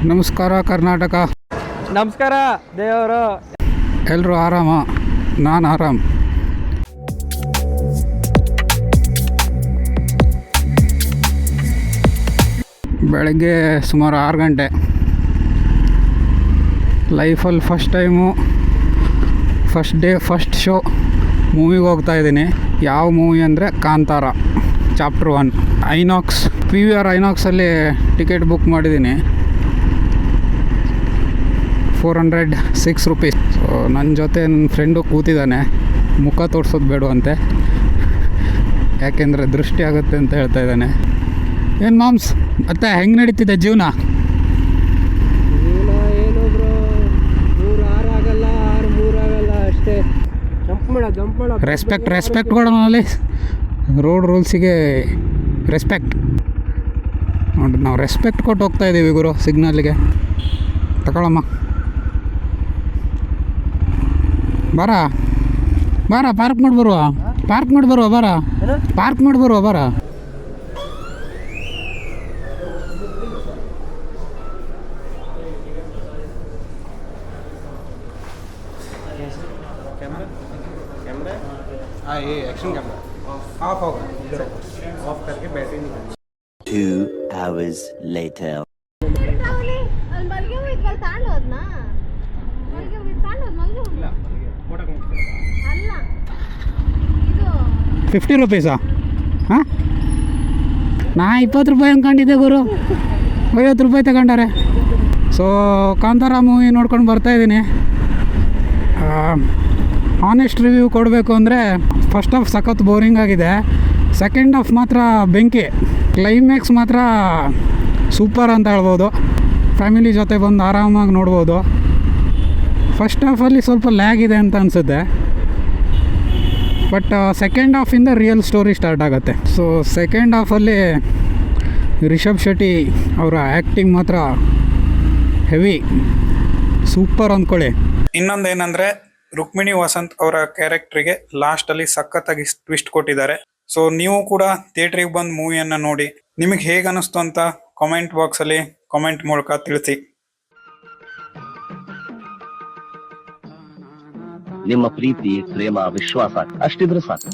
ನಮಸ್ಕಾರ ಕರ್ನಾಟಕ. ನಮಸ್ಕಾರ ದೇವರು. ಎಲ್ಲರೂ ಆರಾಮ? ನಾನು ಆರಾಮ್. ಬೆಳಗ್ಗೆ ಸುಮಾರು 6 ಗಂಟೆ. ಲೈಫಲ್ಲಿ first time, first day, first show ಮೂವಿಗೆ ಹೋಗ್ತಾಯಿದ್ದೀನಿ. ಯಾವ ಮೂವಿ ಅಂದರೆ ಕಾಂತಾರ ಚಾಪ್ಟರ್ 1. ಐನಾಕ್ಸ್ PVR ಐನಾಕ್ಸಲ್ಲಿ ಟಿಕೆಟ್ ಬುಕ್ ಮಾಡಿದ್ದೀನಿ. 406 ರೂಪೀಸ್. ಸೊ ನನ್ನ ಜೊತೆ ನನ್ನ ಫ್ರೆಂಡು ಕೂತಿದ್ದಾನೆ. ಮುಖ ತೋರಿಸೋದು ಬೇಡವಂತೆ, ಯಾಕೆಂದರೆ ದೃಷ್ಟಿ ಆಗುತ್ತೆ ಅಂತ ಹೇಳ್ತಾ ಇದ್ದಾನೆ. ಏನು ಮಾಮ್ಸ್ ಮತ್ತೆ ಹೆಂಗೆ ನಡೀತಿದೆ ಜೀವನ? ಏನು ಬ್ರೋ, 3-6 ಆಗಲ್ಲ, 6-3 ಆಗಲ್ಲ ಅಷ್ಟೇ. ಜಂಪ್ ಮಾಡ ರೆಸ್ಪೆಕ್ಟ್ ಕೊಡೋಣಲ್ಲಿ. ರೋಡ್ ರೂಲ್ಸಿಗೆ ರೆಸ್ಪೆಕ್ಟ್ ನೋಡ್ರಿ, ನಾವು ರೆಸ್ಪೆಕ್ಟ್ ಕೊಟ್ಟು ಹೋಗ್ತಾ ಇದ್ದೀವಿ ಗುರು. ಸಿಗ್ನಲ್ಗೆ ತಗೊಳಮ್ಮ. ಬಾರ ಪಾರ್ಕ್ ಮಾಡಿ ಬರುವ ಬಾರ. हाँ ये एक्शन कैमरा ऑफ होगा, इधर ऑफ करके बैटरी निकाल. 2 hours later. 50 ರೂಪೀಸಾ? ಹಾಂ, ನಾ 20 ರೂಪಾಯಿ ಅಂದ್ಕೊಂಡಿದ್ದೆ ಗುರು. 50 ರೂಪಾಯಿ ತಗೊಂಡಾರೆ. ಸೊ ಕಾಂತಾರ ಮೂವಿ ನೋಡ್ಕೊಂಡು ಬರ್ತಾಯಿದ್ದೀನಿ. ಆನೆಸ್ಟ್ ರಿವ್ಯೂ ಕೊಡಬೇಕು ಅಂದರೆ ಫಸ್ಟ್ ಹಾಫ್ ಸಖತ್ ಬೋರಿಂಗ್ ಆಗಿದೆ. ಸೆಕೆಂಡ್ ಹಾಫ್ ಮಾತ್ರ ಬೆಂಕಿ. ಕ್ಲೈಮ್ಯಾಕ್ಸ್ ಮಾತ್ರ ಸೂಪರ್ ಅಂತ ಹೇಳ್ಬೋದು. ಫ್ಯಾಮಿಲಿ ಜೊತೆ ಬಂದು ಆರಾಮಾಗಿ ನೋಡ್ಬೋದು. ಫಸ್ಟ್ ಹಾಫಲ್ಲಿ ಸ್ವಲ್ಪ ಲ್ಯಾಗ್ ಇದೆ ಅಂತ ಅನಿಸುತ್ತೆ, ಬಟ್ ಸೆಕೆಂಡ್ ಹಾಫಿಂದ ರಿಯಲ್ ಸ್ಟೋರಿ ಸ್ಟಾರ್ಟ್ ಆಗುತ್ತೆ. ಸೊ ಸೆಕೆಂಡ್ ಹಾಫಲ್ಲಿ ರಿಷಬ್ ಶೆಟ್ಟಿ ಅವರ ಆ್ಯಕ್ಟಿಂಗ್ ಮಾತ್ರ ಹೆವಿ, ಸೂಪರ್ ಅಂದ್ಕೊಳ್ಳಿ. ಇನ್ನೊಂದೇನೆಂದರೆ ರುಕ್ಮಿಣಿ ವಸಂತ್ ಅವರ ಕ್ಯಾರೆಕ್ಟ್ರಿಗೆ ಲಾಸ್ಟಲ್ಲಿ ಸಖತ್ತಾಗಿ ಟ್ವಿಸ್ಟ್ ಕೊಟ್ಟಿದ್ದಾರೆ. ಸೊ ನೀವು ಕೂಡ ಥಿಯೇಟ್ರಿಗೆ ಬಂದು ಮೂವಿಯನ್ನು ನೋಡಿ ನಿಮಗೆ ಹೇಗೆ ಅನ್ನಿಸ್ತು ಅಂತ ಕಾಮೆಂಟ್ ಬಾಕ್ಸಲ್ಲಿ ಕಾಮೆಂಟ್ ಮೂಲಕ ತಿಳಿಸಿ. ನಿಮ್ಮ ಪ್ರೀತಿ, ಪ್ರೇಮ, ವಿಶ್ವಾಸ ಅಷ್ಟಿದ್ರೆ ಸಾಕು.